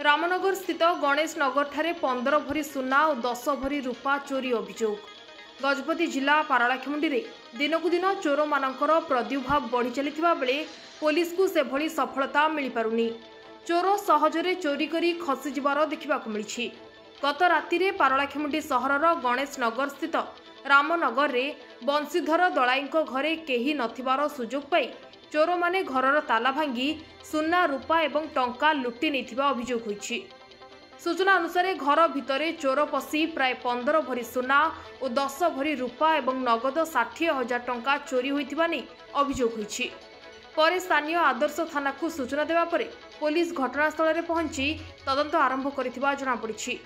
रामनगर स्थित गणेश नगर ठारे 15 भरी सुना और 10 भरी रूपा चोरी अभियोग। गजपति जिला पारलाखेमुंडी रे दिनकु दिन चोर मानकर प्रादुर्भाव बढ़ी चलिथिबा बेले पुलिस को से भली सफलता मिल पारुनी। चोर सहजरे चोरी करी खसी जिबार देखिबाकु मिलिछि। गत राति रे पारलाखेमुंडी सहरर गणेश नगर स्थित रामनगर रे बंशीधर दलाईंको घरे केही नथिबार सुजोग पाई चोर माने घरर ताला भांगी सुना रूपा एवं टंका लुटि नेथिबा अभियोग होइछि। सूचना अनुसार घर भितरे चोर पशि प्राय 15 भरी सुना और 10 भरी रूपा एवं नगद 60,000 टंका चोरी होइथिबा नै अभियोग होइछि। परे स्थानीय आदर्श थाना को सूचना देवा परे पुलिस घटनास्थल रे पहुंची तदंत आरंभ करिथिबा जणा पड़िछि।